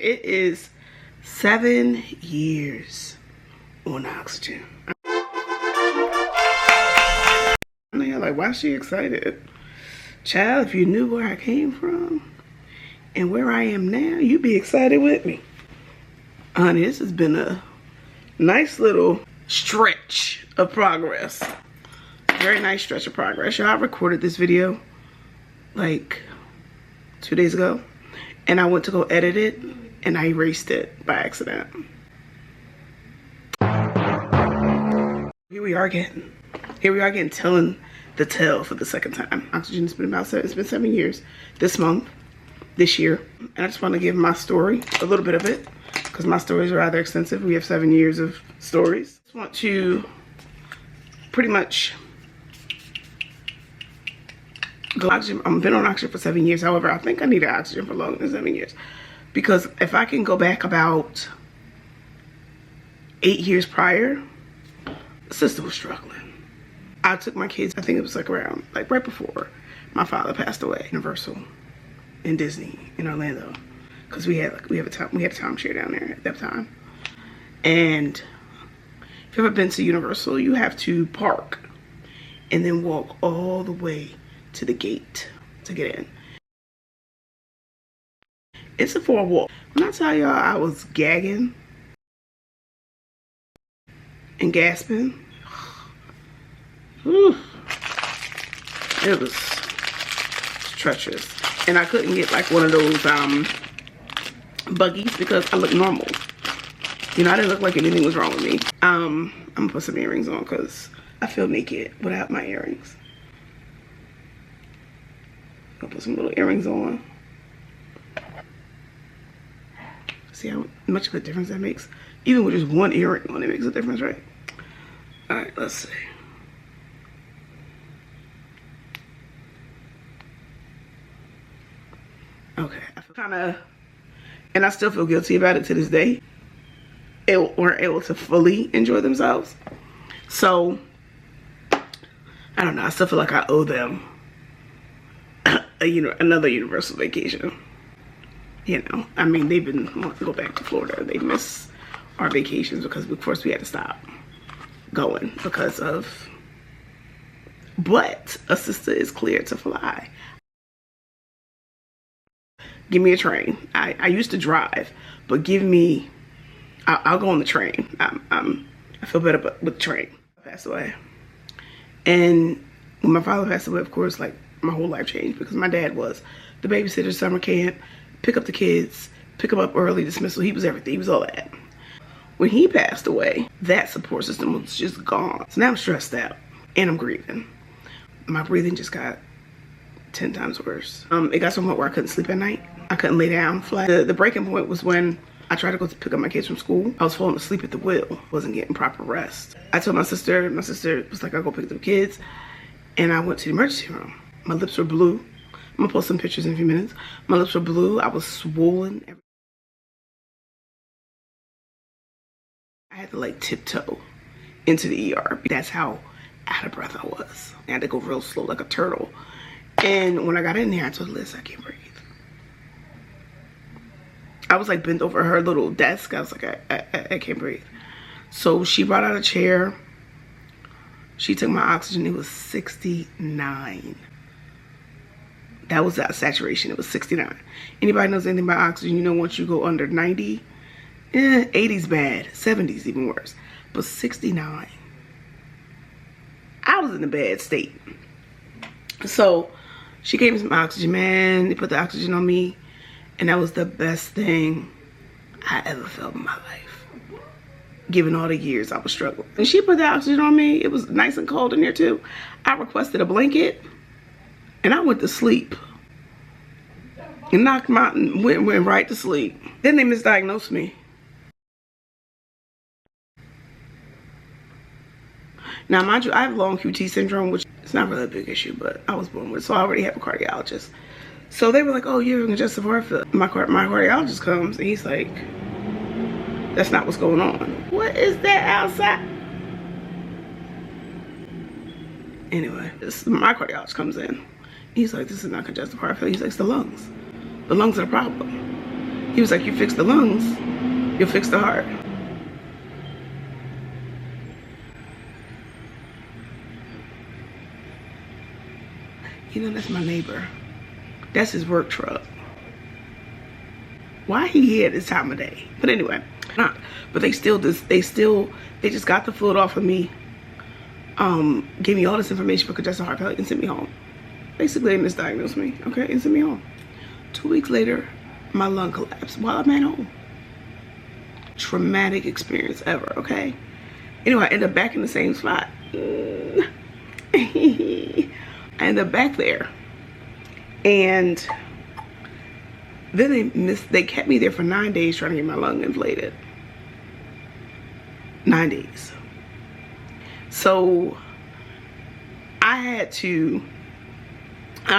it is 7 years on oxygen. I know you're like, why is she excited? Child, if you knew where I came from and where I am now, you'd be excited with me. Honey, this has been a nice little stretch of progress. Very nice stretch of progress. Y'all, I recorded this video like 2 days ago, and I went to go edit it and I erased it by accident. Here we are again telling the tale for the second time. Oxygen has been it's been 7 years this year. And I just want to give my story, a little bit of it, because my stories are rather extensive. We have 7 years of stories. I just want to pretty much go oxygen. I've been on oxygen for 7 years. However, I think I needed oxygen for longer than 7 years. Because if I can go back about 8 years prior, sister was struggling. I took my kids, I think it was like around, like right before my father passed away, Universal and Disney in Orlando, because we had a timeshare down there at that time. And if you've ever been to Universal, you have to park and then walk all the way to the gate to get in. It's a 4 walk. When I tell y'all I was gagging and gasping, whew, it was treacherous. And I couldn't get like one of those buggies because I look normal. You know, I didn't look like anything was wrong with me. I'm gonna put some earrings on because I feel naked without my earrings. I'll put some little earrings on. See how much of a difference that makes? Even with just one earring on, it makes a difference, right? All right, let's see. Okay, I feel kind of, and I still feel guilty about it to this day. They weren't able to fully enjoy themselves. So, I don't know, I still feel like I owe them another Universal vacation. You know, I mean, they've been wanting to go back to Florida. They miss our vacations because, of course, we had to stop going because of, but a sister is cleared to fly. Give me a train. I used to drive, but give me, I'll go on the train. I feel better with the train. I passed away. And when my father passed away, of course, like, my whole life changed because my dad was the babysitter, summer camp, pick up the kids, pick them up early, dismissal. He was everything. He was all that. When he passed away, that support system was just gone. So now I'm stressed out and I'm grieving. My breathing just got 10 times worse. It got to a point where I couldn't sleep at night. I couldn't lay down flat. The breaking point was when I tried to go to pick up my kids from school. I was falling asleep at the wheel. Wasn't getting proper rest. I told my sister was like, I'll go pick up the kids. And I went to the emergency room. My lips were blue. I'm gonna post some pictures in a few minutes. My lips were blue. I was swollen. I had to like tiptoe into the ER. That's how out of breath I was. I had to go real slow like a turtle. And when I got in there, I told Liz, I can't breathe. I was like bent over her little desk. I was like, I can't breathe. So she brought out a chair. She took my oxygen. It was 69. That was that saturation. It was 69. Anybody knows anything about oxygen, you know once you go under 90, 80's bad, 70's even worse. But 69, I was in a bad state. So she gave me some oxygen, man. They put the oxygen on me, and that was the best thing I ever felt in my life. Given all the years I was struggling. And she put the oxygen on me. It was nice and cold in there too. I requested a blanket. And I went to sleep and knocked my, went right to sleep. Then they misdiagnosed me. Now, mind you, I have long QT syndrome, which is not really a big issue, but I was born with it, so I already have a cardiologist. So they were like, oh, you have congestive heart failure. My cardiologist comes and he's like, that's not what's going on. What is that outside? Anyway, my cardiologist comes in. He's like, this is not congestive heart failure. He's like, it's the lungs. The lungs are the problem. He was like, you fix the lungs, you'll fix the heart. You know, that's my neighbor. That's his work truck. Why he here this time of day? But anyway, not. But they just got the fluid off of me. Gave me all this information for congestive heart failure and sent me home. Basically, they misdiagnosed me, okay, and sent me home. 2 weeks later, my lung collapsed while I'm at home. Traumatic experience ever, okay? Anyway, I ended up back in the same spot. I ended up back there. And then they kept me there for 9 days trying to get my lung inflated. 9 days. So I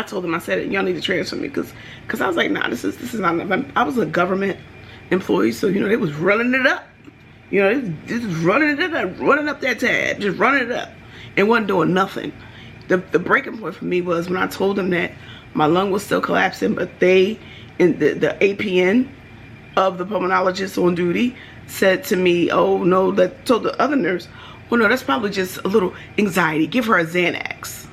told them, I said, y'all need to transfer me because I was like, nah, this is not enough. I was a government employee, so, you know, they was running it up. You know, they was running it up, running up that tab, just running it up and wasn't doing nothing. The breaking point for me was when I told them that my lung was still collapsing, but they, in the APN of the pulmonologist on duty, said to me, oh no, told the other nurse, well no, that's probably just a little anxiety, give her a Xanax.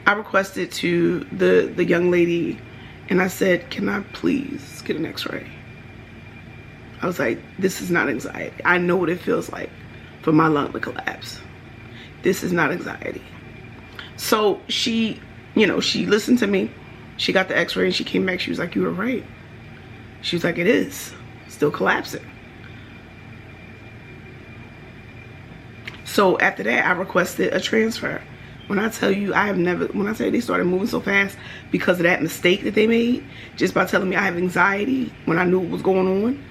I requested to the young lady and I said, can I please get an x-ray? I was like, this is not anxiety. I know what it feels like for my lung to collapse. This is not anxiety. So she, you know, she listened to me. She got the x-ray and she came back. She was like, you were right. She was like, it is still collapsing. So after that, I requested a transfer. When I tell you, when I say they started moving so fast because of that mistake that they made, just by telling me I have anxiety when I knew what was going on.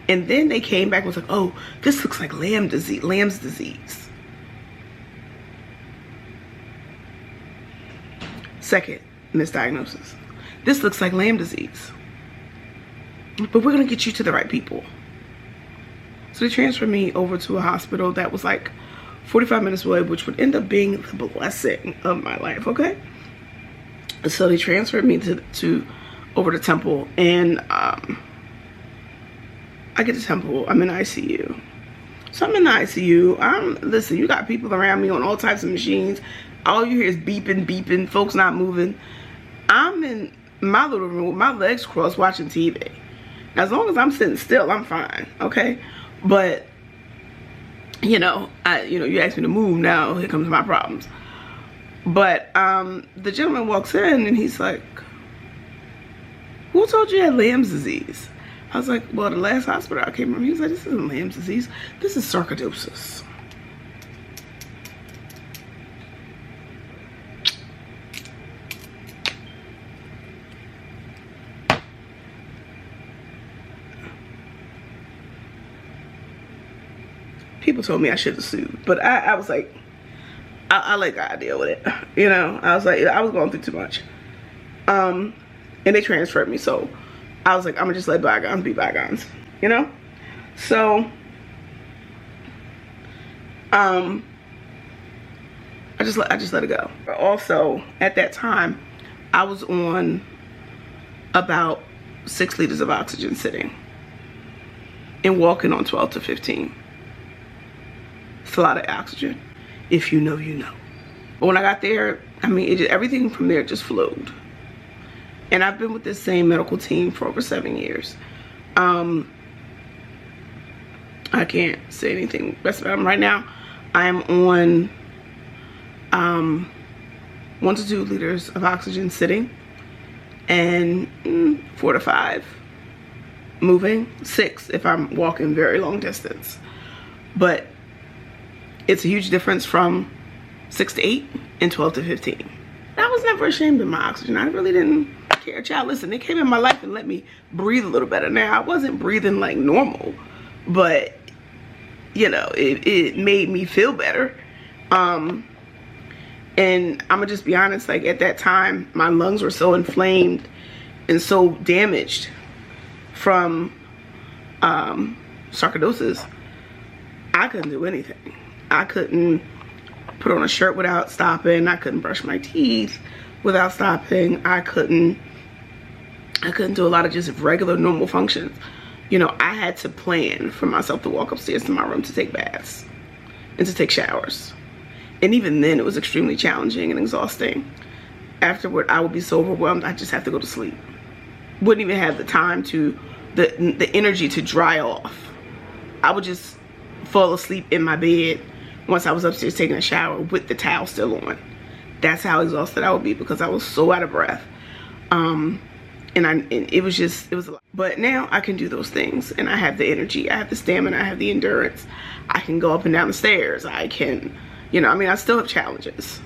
And then they came back and was like, oh, this looks like Lamb's disease. Second misdiagnosis. This looks like Lyme disease. But we're going to get you to the right people. So they transferred me over to a hospital that was like 45 minutes away, which would end up being the blessing of my life, okay? So they transferred me over to Temple, and I get to Temple. I'm in ICU. So I'm in the ICU. Listen, you got people around me on all types of machines. All you hear is beeping, folks not moving. I'm in my little room with my legs crossed watching TV. Now, as long as I'm sitting still, I'm fine, okay? But you know, you asked me to move, now here comes my problems. But the gentleman walks in and he's like, who told you you had Lyme's disease? I was like, well, the last hospital I came from, he was like, this isn't Lyme's disease, this is sarcoidosis. People told me I should have sued, but I was like, I let God deal with it. You know, I was like, I was going through too much. And they transferred me, so I was like, I'm gonna just let bygones be bygones, you know? So, I just let it go. Also, at that time, I was on about 6 liters of oxygen sitting and walking on 12 to 15. It's a lot of oxygen. If you know, you know. But when I got there, I mean, everything from there just flowed. And I've been with this same medical team for over 7 years. I can't say anything best about them right now. I am on 1 to 2 liters of oxygen sitting, and 4 to 5 moving, 6 if I'm walking very long distance. But it's a huge difference from 6 to 8 and 12 to 15. I was never ashamed of my oxygen. I really didn't care. Child, listen, it came in my life and let me breathe a little better. Now, I wasn't breathing like normal, but, you know, it made me feel better. And I'm gonna just be honest, like at that time, my lungs were so inflamed and so damaged from sarcoidosis, I couldn't do anything. I couldn't put on a shirt without stopping. I couldn't brush my teeth without stopping. I couldn't I couldn't do a lot of just regular normal functions. You know, I had to plan for myself to walk upstairs to my room to take baths and to take showers. And even then it was extremely challenging and exhausting. Afterward, I would be so overwhelmed, I just have to go to sleep. Wouldn't even have the time to, the energy to dry off. I would just fall asleep in my bed once I was upstairs taking a shower with the towel still on. That's how exhausted I would be because I was so out of breath. And it was a lot. But now I can do those things, and I have the energy, I have the stamina, I have the endurance. I can go up and down the stairs. I can, you know, I mean, I still have challenges,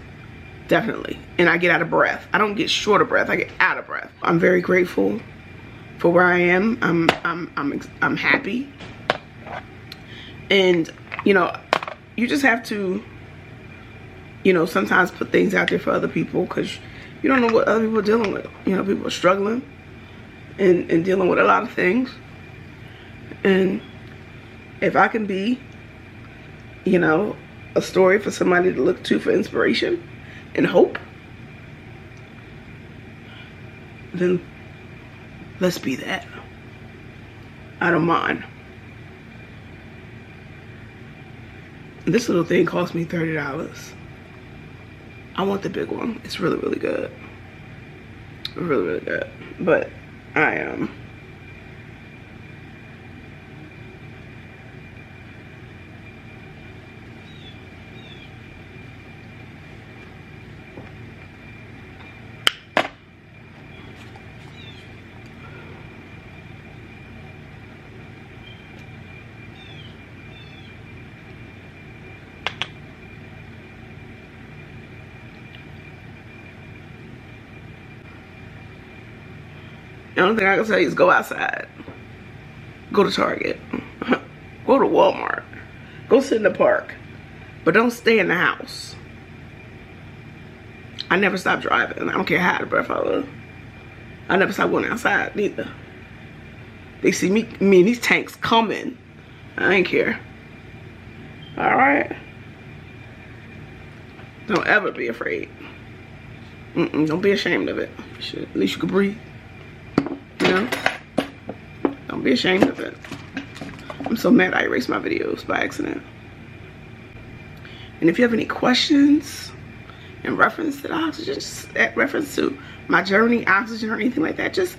definitely. And I get out of breath. I don't get short of breath, I get out of breath. I'm very grateful for where I am. I'm happy. And, you know, you just have to, you know, sometimes put things out there for other people, because you don't know what other people are dealing with. You know, people are struggling and dealing with a lot of things. And if I can be, you know, a story for somebody to look to for inspiration and hope, then let's be that. I don't mind. This little thing cost me $30. I want the big one. It's really, really good. Really, really good. But I am. The only thing I can tell you is go outside. Go to Target. Go to Walmart. Go sit in the park. But don't stay in the house. I never stop driving. I don't care how out of breath I was. I never stop going outside neither. They see me and these tanks coming. I ain't care. Alright? Don't ever be afraid. Don't be ashamed of it. At least you can breathe. You know? Don't be ashamed of it. I'm so mad I erased my videos by accident. And if you have any questions in reference to the oxygen, just reference to my journey, oxygen, or anything like that, just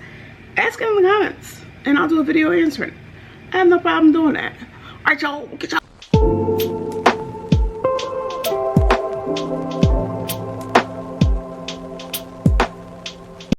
ask it in the comments and I'll do a video answering. I have no problem doing that. Alright, y'all, get y'all